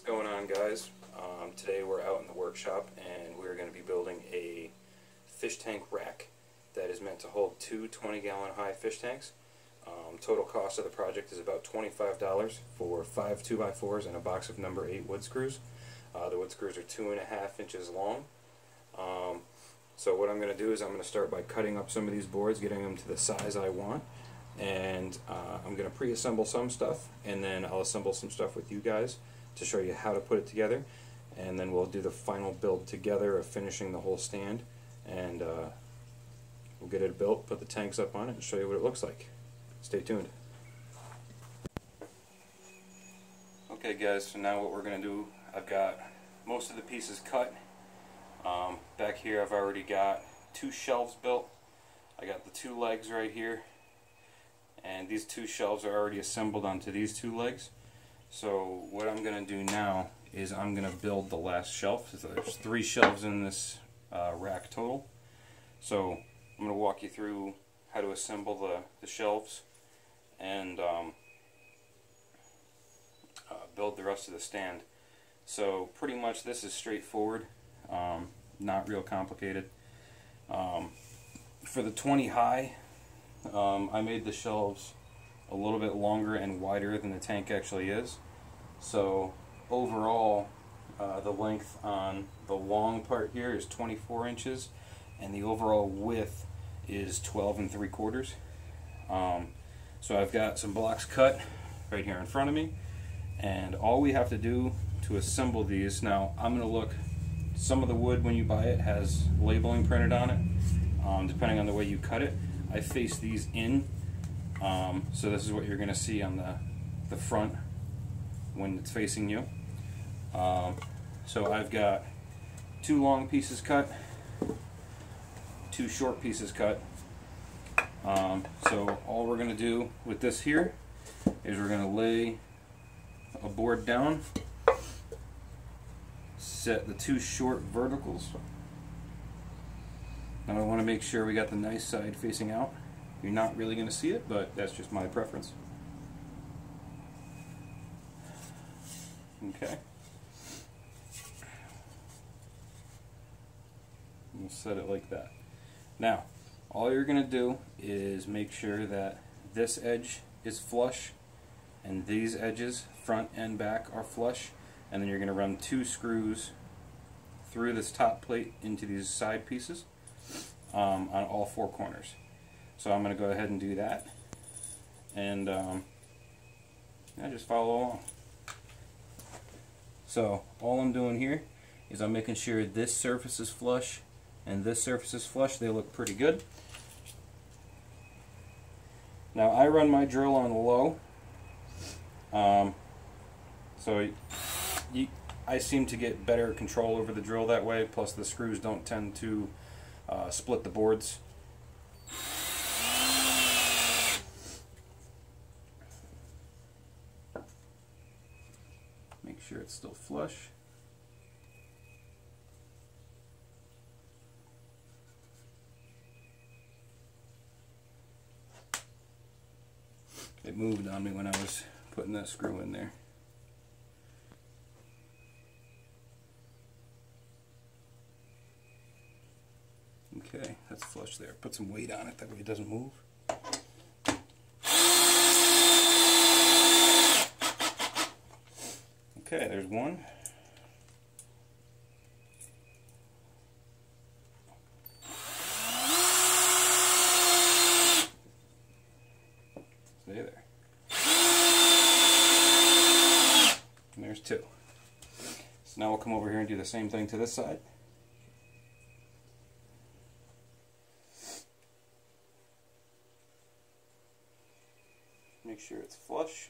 What's going on, guys? Today we're out in the workshop and we're going to be building a fish tank rack that is meant to hold two 20-gallon high fish tanks. Total cost of the project is about $25 for 5 2x4s and a box of number 8 wood screws. The wood screws are 2.5 inches long. So what I'm going to do is I'm going to start by cutting up some of these boards, getting them to the size I want, and I'm going to pre-assemble some stuff, and then I'll assemble some stuff with you guys to show you how to put it together, and then we'll do the final build together of finishing the whole stand, and we'll get it built, put the tanks up on it, and show you what it looks like. Stay tuned. Okay guys, so now what we're going to do, I've got most of the pieces cut. Back here I've already got 2 shelves built. I got the 2 legs right here, and these 2 shelves are already assembled onto these 2 legs. So what I'm going to do now is I'm going to build the last shelf. So there's 3 shelves in this rack total. So I'm going to walk you through how to assemble the shelves and build the rest of the stand. So pretty much this is straightforward, not real complicated. For the 20 high, I made the shelves a little bit longer and wider than the tank actually is. So overall, the length on the long part here is 24 inches, and the overall width is 12 3/4. So I've got some blocks cut right here in front of me, and all we have to do to assemble these, now I'm going to look, some of the wood when you buy it has labeling printed on it, depending on the way you cut it. I face these in, so this is what you're going to see on the front when it's facing you. So I've got 2 long pieces cut, 2 short pieces cut. So all we're going to do with this here is we're going to lay a board down, set the 2 short verticals. Now I want to make sure we got the nice side facing out. You're not really going to see it, but that's just my preference. Okay. We'll set it like that. Now, all you're going to do is make sure that this edge is flush and these edges, front and back, are flush, and then you're going to run 2 screws through this top plate into these side pieces on all 4 corners. So I'm going to go ahead and do that, and just follow along. So all I'm doing here is I'm making sure this surface is flush and this surface is flush. They look pretty good. Now I run my drill on low, so I seem to get better control over the drill that way, plus the screws don't tend to split the boards. Make sure it's still flush. It moved on me when I was putting that screw in there. Okay, that's flush there. Put some weight on it, that way it doesn't move. Okay, there's one. Stay there. And there's 2. So now we'll come over here and do the same thing to this side. Make sure it's flush.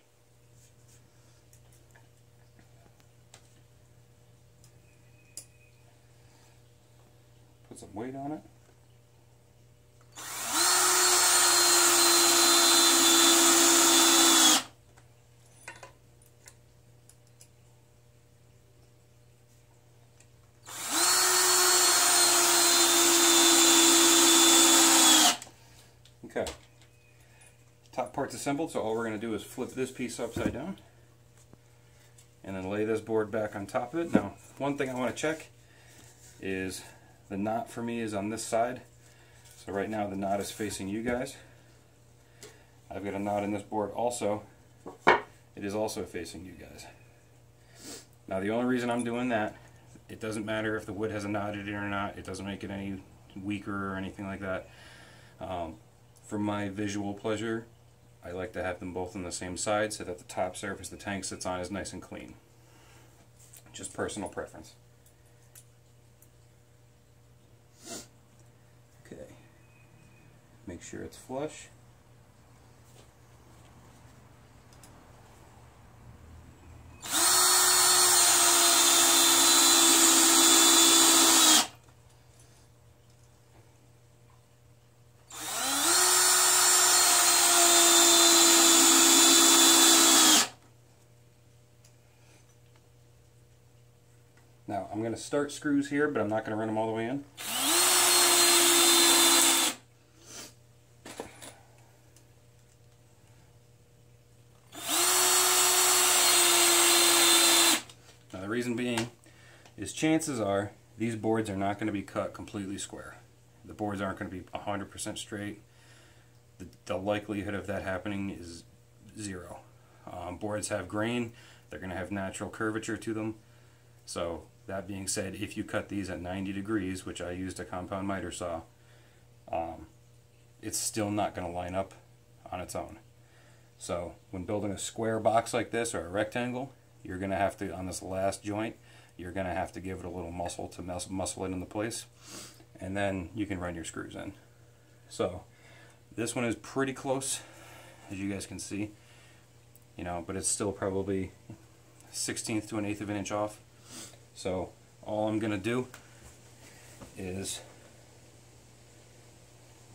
Put some weight on it. Okay. Top part's assembled, so all we're going to do is flip this piece upside down. and then lay this board back on top of it. Now, one thing I want to check is the knot for me is on this side. So right now the knot is facing you guys. I've got a knot in this board also. It is also facing you guys. Now the only reason I'm doing that, it doesn't matter if the wood has a knot in it or not. It doesn't make it any weaker or anything like that. For my visual pleasure, I like to have them both on the same side so that the top surface the tank sits on is nice and clean. Just personal preference. Okay. Make sure it's flush. Now, I'm going to start screws here, but I'm not going to run them all the way in. Now, the reason being is chances are these boards are not going to be cut completely square. The boards aren't going to be 100% straight. The likelihood of that happening is zero. Boards have grain. They're going to have natural curvature to them. So, that being said, if you cut these at 90 degrees, which I used a compound miter saw, it's still not going to line up on its own. So when building a square box like this or a rectangle, you're going to have to, on this last joint, you're going to have to give it a little muscle to muscle it into place, and then you can run your screws in. So this one is pretty close, as you guys can see, but it's still probably 1/16 to 1/8 of an inch off. So all I'm going to do is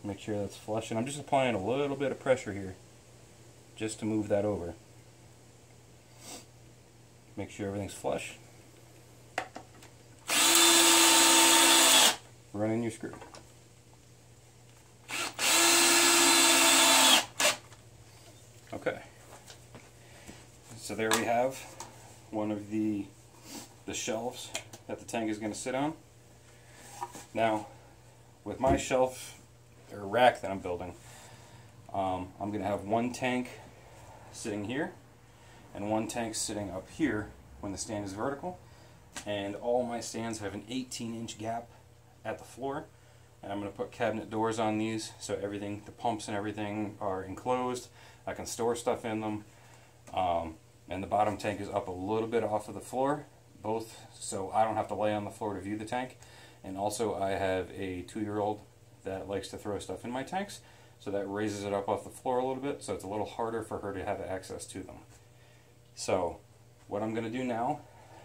make sure that's flush, and I'm just applying a little bit of pressure here just to move that over. Make sure everything's flush. Run in your screw. Okay. So there we have one of the shelves that the tank is going to sit on. Now, with my shelf or rack that I'm building, I'm going to have one tank sitting here and one tank sitting up here when the stand is vertical, and all my stands have an 18-inch gap at the floor, and I'm going to put cabinet doors on these so everything, the pumps and everything, are enclosed. I can store stuff in them, and the bottom tank is up a little bit off of the floor, both so I don't have to lay on the floor to view the tank, and also I have a 2-year-old that likes to throw stuff in my tanks, so that raises it up off the floor a little bit, so it's a little harder for her to have access to them. So what I'm going to do now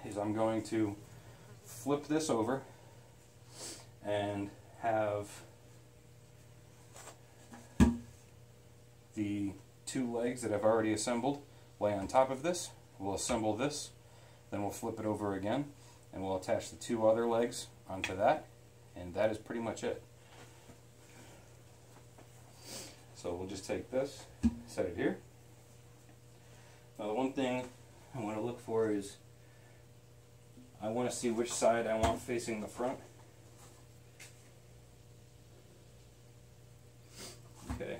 is I'm going to flip this over and have the 2 legs that I've already assembled lay on top of this. We'll assemble this, then we'll flip it over again, and we'll attach the 2 other legs onto that, and that is pretty much it. So we'll just take this, set it here. Now the one thing I want to look for is I want to see which side I want facing the front. Okay,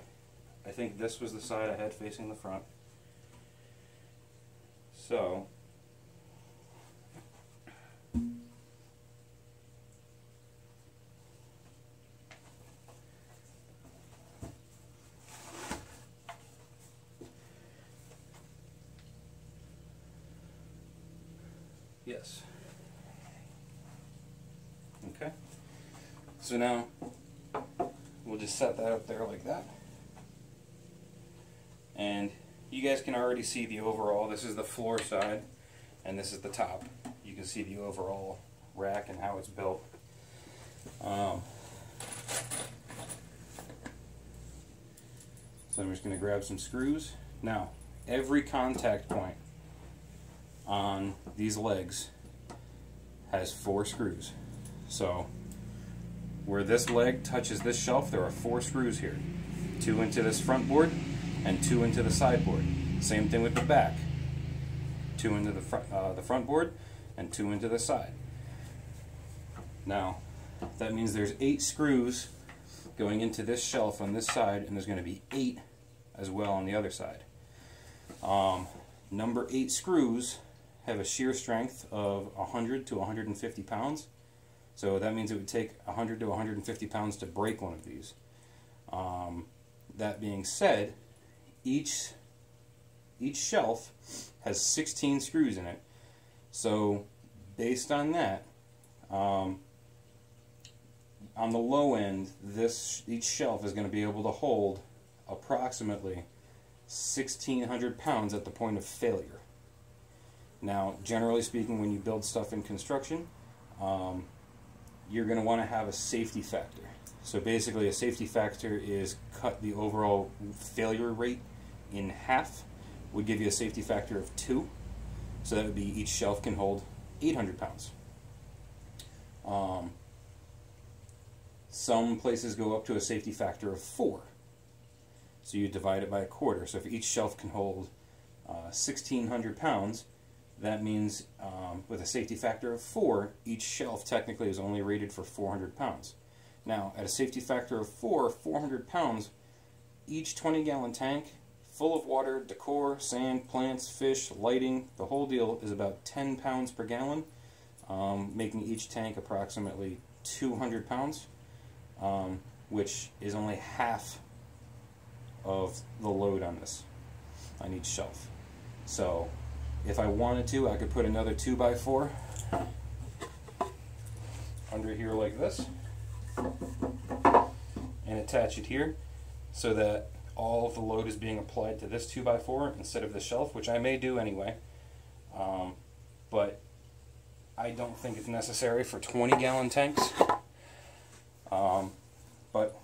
I think this was the side I had facing the front. So yes. Okay. So now we'll just set that up there like that. And you guys can already see the overall. This is the floor side and this is the top. You can see the overall rack and how it's built. So I'm just going to grab some screws. Now, every contact point on these legs has 4 screws. So where this leg touches this shelf, there are 4 screws here. 2 into this front board and 2 into the side board. Same thing with the back. 2 into the front board and 2 into the side. Now, that means there's 8 screws going into this shelf on this side, and there's going to be 8 as well on the other side. Number 8 screws have a shear strength of 100 to 150 pounds. So that means it would take 100 to 150 pounds to break one of these. That being said, each shelf has 16 screws in it. So based on that, on the low end, each shelf is going to be able to hold approximately 1,600 pounds at the point of failure. Now, generally speaking, when you build stuff in construction, you're going to want to have a safety factor. So basically, a safety factor is cut the overall failure rate in half, would give you a safety factor of 2. So that would be each shelf can hold 800 pounds. Some places go up to a safety factor of 4. So you divide it by a quarter. So if each shelf can hold 1,600 pounds, that means with a safety factor of 4, each shelf technically is only rated for 400 pounds. Now, at a safety factor of 400 pounds, each 20-gallon tank, full of water, decor, sand, plants, fish, lighting, the whole deal is about 10 pounds per gallon, making each tank approximately 200 pounds, which is only half of the load on this, on each shelf. So if I wanted to, I could put another 2x4 under here like this and attach it here so that all of the load is being applied to this 2x4 instead of the shelf, which I may do anyway, but I don't think it's necessary for 20-gallon tanks. But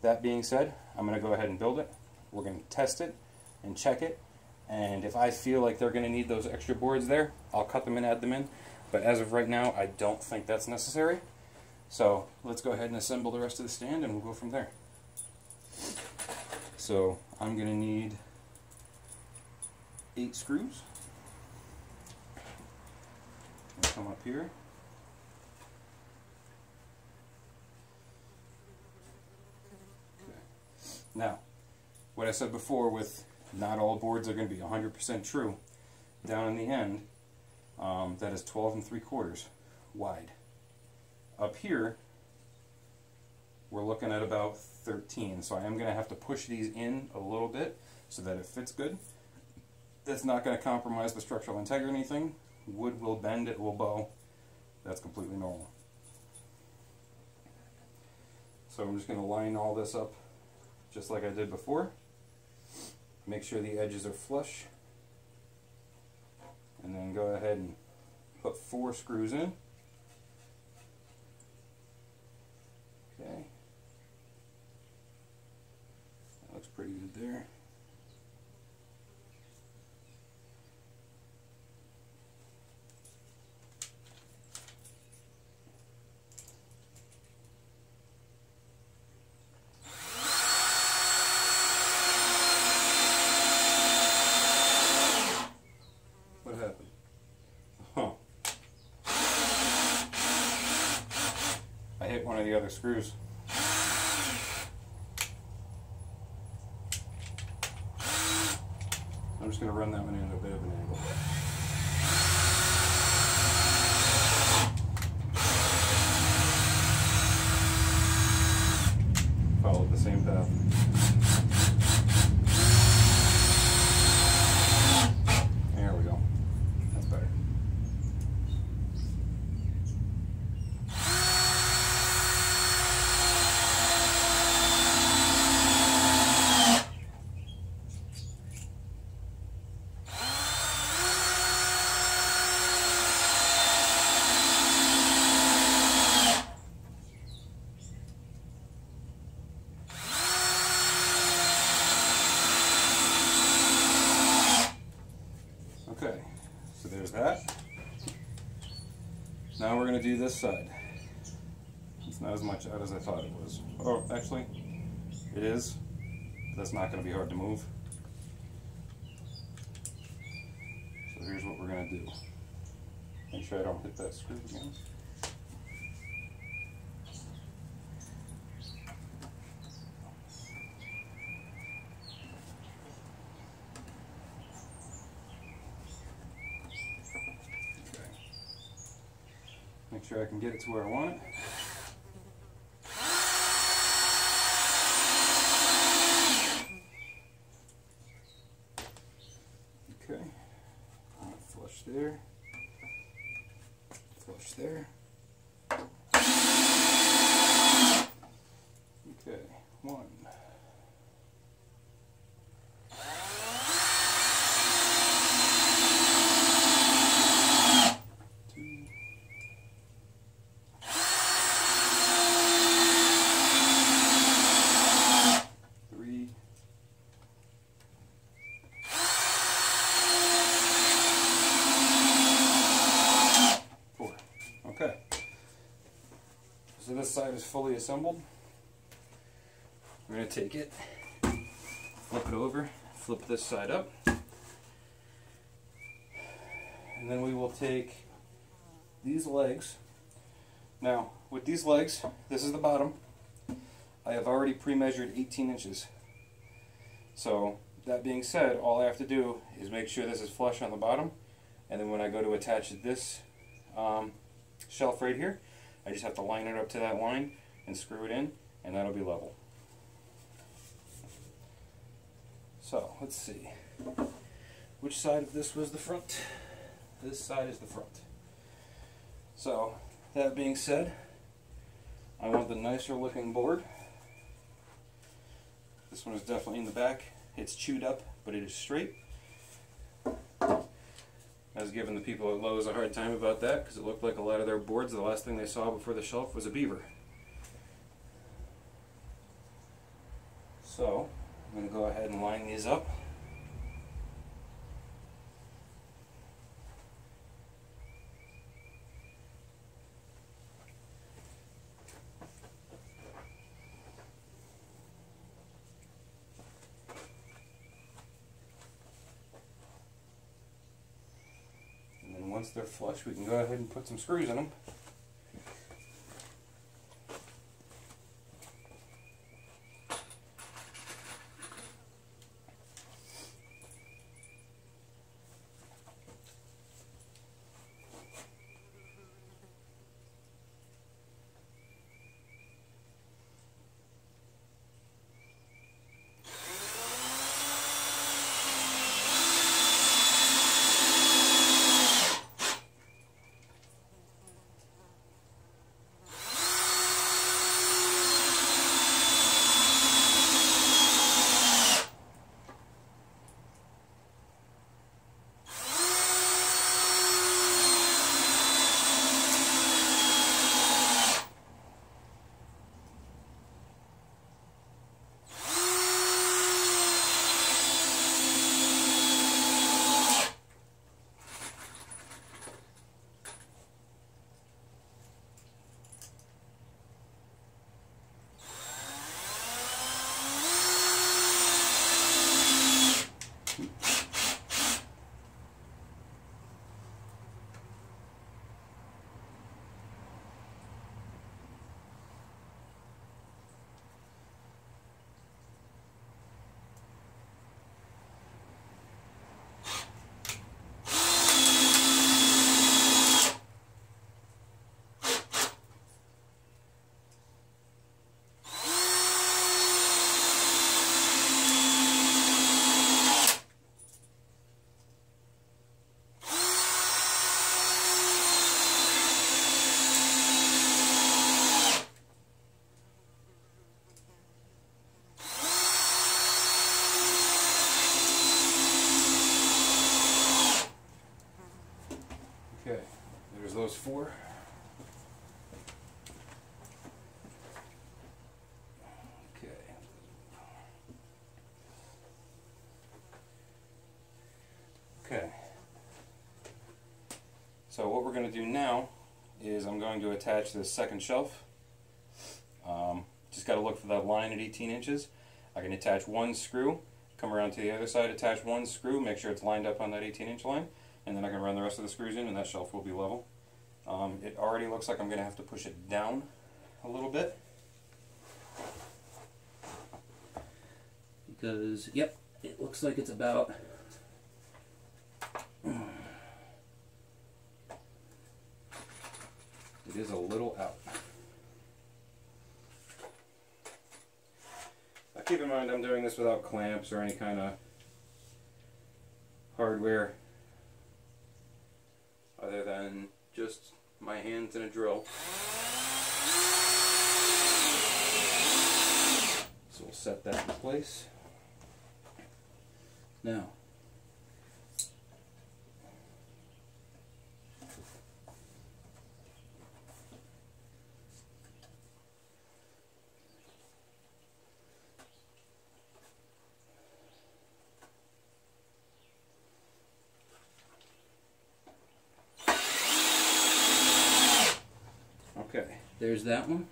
that being said, I'm going to go ahead and build it. We're going to test it and check it, and if I feel like they're going to need those extra boards there, I'll cut them and add them in, but as of right now, I don't think that's necessary. So let's go ahead and assemble the rest of the stand and we'll go from there. So I'm going to need 8 screws. I'll come up here. Okay. Now, what I said before with not all boards are going to be 100% true, down in the end, that is 12 3/4 wide. Up here, we're looking at about 13, so I am going to have to push these in a little bit so that it fits good. That's not going to compromise the structural integrity or anything. Wood will bend, it will bow. That's completely normal. So I'm just going to line all this up just like I did before. Make sure the edges are flush. And then go ahead and put 4 screws in. Okay. That looks pretty good there. What happened? Huh. I hit one of the other screws. I'm just going to run that one into a bit of an angle. Followed the same path. There we go. That's better. Okay, so there's that. Now we're going to do this side. It's not as much out as I thought it was. Oh, actually, it is. That's not going to be hard to move. So here's what we're going going to do. Make sure I don't hit that screw again. Okay. Make sure I can get it to where I want it. Okay. Flush there. Flush there. Okay, 1. 2. 3. 4. Okay. So this side is fully assembled. We're going to take it, flip it over, flip this side up, and then we will take these legs. Now, with these legs, this is the bottom. I have already pre-measured 18 inches. So, that being said, all I have to do is make sure this is flush on the bottom, and then when I go to attach this shelf right here, I just have to line it up to that line and screw it in, and that'll be level. So, let's see. Which side of this was the front? This side is the front. So, that being said, I want the nicer looking board. This one is definitely in the back. It's chewed up, but it is straight. I was giving the people at Lowe's a hard time about that because it looked like a lot of their boards, the last thing they saw before the shelf was a beaver. So, I'm going to go ahead and line these up. And then once they're flush, we can go ahead and put some screws in them. Okay, there's those 4. Okay. Okay. So what we're going to do now is I'm going to attach this second shelf. Just got to look for that line at 18 inches. I can attach one screw, come around to the other side, attach one screw, make sure it's lined up on that 18-inch line. and then I can run the rest of the screws in and that shelf will be level. It already looks like I'm going to have to push it down a little bit. Because, yep, it looks like it's about... It is a little out. Now keep in mind I'm doing this without clamps or any kind of hardware other than just my hands and a drill. So we'll set that in place. Now, okay, there's that one.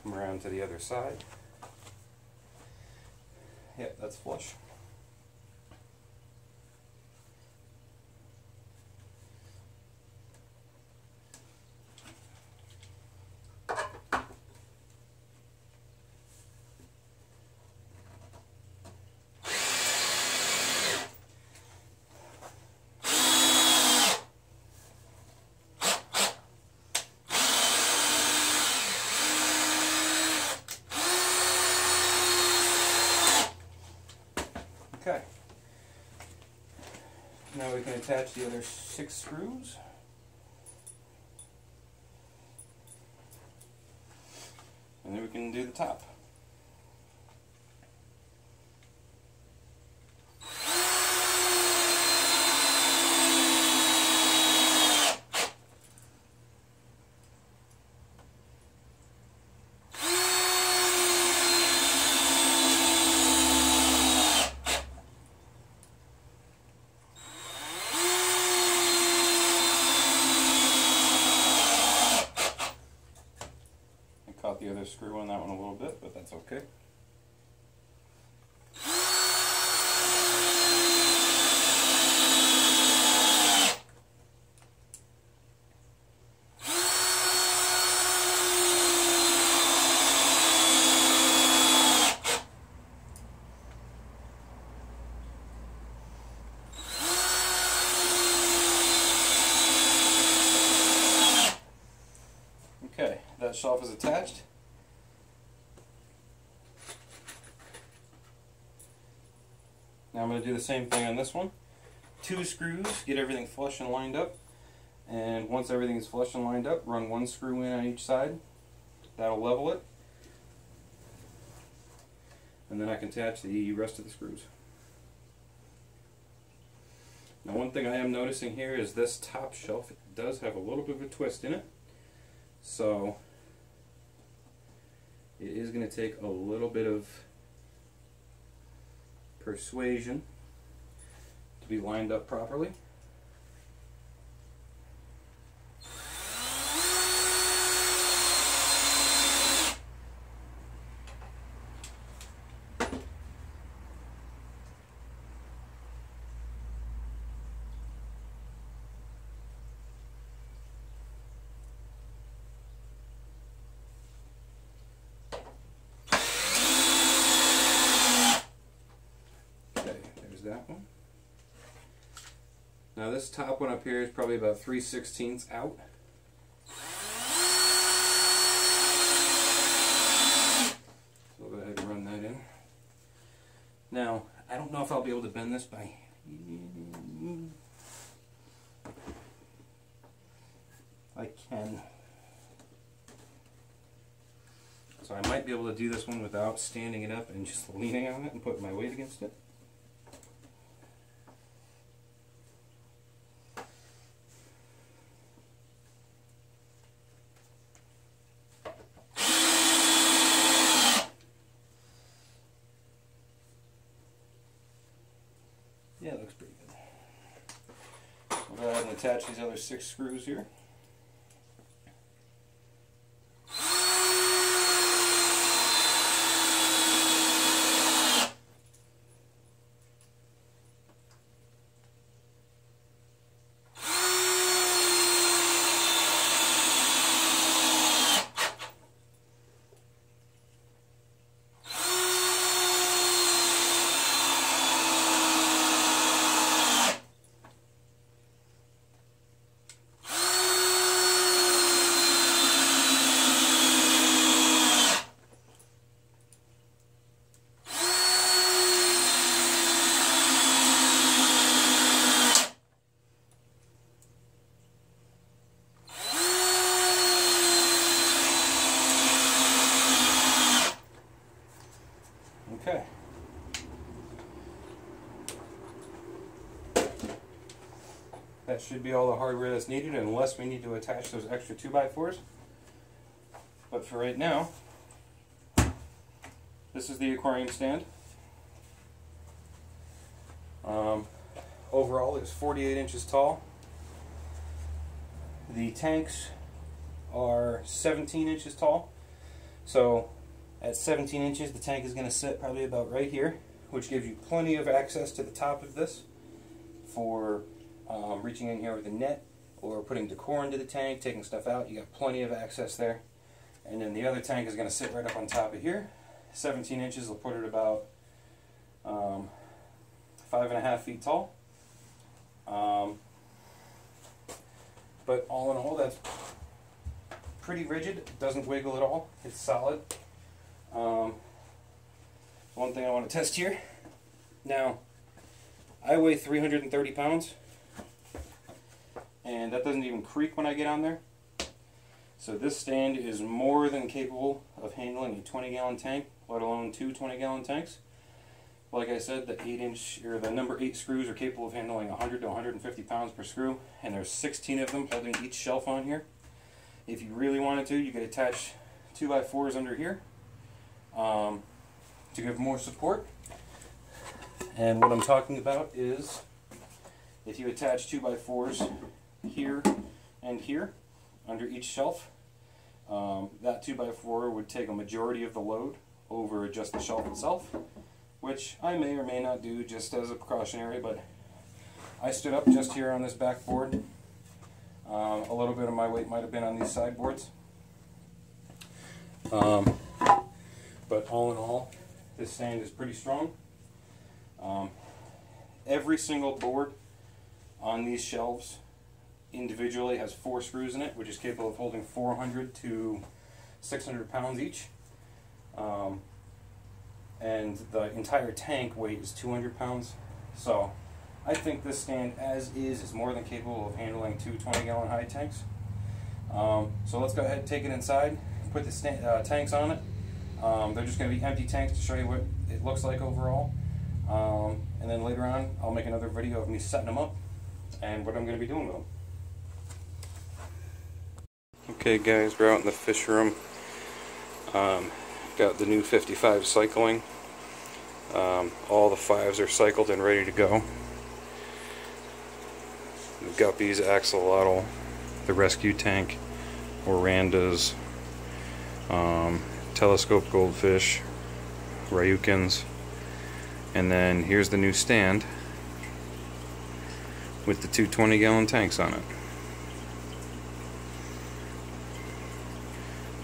Come around to the other side. Yep, that's flush. Okay. Now we can attach the other 6 screws. And then we can do the top. Caught the other screw on that one a little bit, but that's okay. Okay, that shelf is attached. Now I'm going to do the same thing on this one. 2 screws, get everything flush and lined up. And once everything is flush and lined up, run 1 screw in on each side. That'll level it. And then I can attach the rest of the screws. Now one thing I am noticing here is this top shelf does have a little bit of a twist in it. So it is going to take a little bit of persuasion to be lined up properly. That one. Now this top one up here is probably about 3/16 out. So I'll go ahead and run that in. Now I don't know if I'll be able to bend this by I can. So I might be able to do this one without standing it up and just leaning on it and putting my weight against it. go ahead and attach these other 6 screws here. Okay. That should be all the hardware that's needed, unless we need to attach those extra 2x4s. But for right now, this is the aquarium stand. Overall, it's 48 inches tall. The tanks are 17 inches tall. So at 17 inches, the tank is going to sit probably about right here, which gives you plenty of access to the top of this for reaching in here with a net or putting decor into the tank, taking stuff out. You got plenty of access there. And then the other tank is going to sit right up on top of here. 17 inches will put it about 5.5 feet tall. But all in all, that's pretty rigid. It doesn't wiggle at all. It's solid. One thing I want to test here. Now, I weigh 330 pounds, and that doesn't even creak when I get on there. So this stand is more than capable of handling a 20-gallon tank, let alone 2 20-gallon tanks. Like I said, the 8-inch or the number 8 screws are capable of handling 100 to 150 pounds per screw, and there's 16 of them holding each shelf on here. If you really wanted to, you could attach 2x4s under here to give more support. And what I'm talking about is if you attach 2x4s here and here under each shelf, that 2x4 would take a majority of the load over just the shelf itself, which I may or may not do just as a precautionary, but I stood up just here on this backboard. A little bit of my weight might have been on these sideboards. But all in all, this stand is pretty strong. Every single board on these shelves individually has 4 screws in it, which is capable of holding 400 to 600 pounds each. And the entire tank weight is 200 pounds. So I think this stand as is more than capable of handling 2 20-gallon high tanks. So let's go ahead and take it inside, put the tanks on it. They're just going to be empty tanks to show you what it looks like overall. And then later on I'll make another video of me setting them up and what I'm going to be doing with them. Okay guys, we're out in the fish room. Got the new 55 cycling. All the 5s are cycled and ready to go. The guppies, axolotl, the rescue tank, orandas, telescope goldfish, ryukins, and then here's the new stand with the 2 20-gallon tanks on it.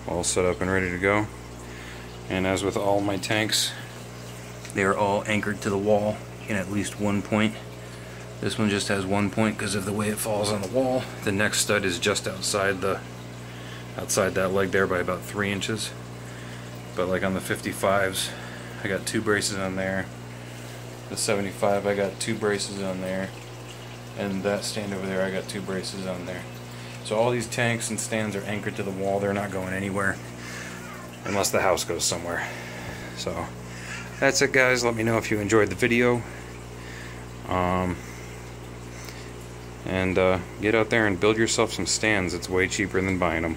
All set up and ready to go. And as with all my tanks, they are all anchored to the wall in at least one point. This one just has 1 point because of the way it falls on the wall. The next stud is just outside that leg there by about 3 inches. But like on the 55s, I got 2 braces on there. The 75, I got 2 braces on there. And that stand over there, I got 2 braces on there. So all these tanks and stands are anchored to the wall. They're not going anywhere unless the house goes somewhere. So that's it guys. Let me know if you enjoyed the video. And get out there and build yourself some stands. It's way cheaper than buying them.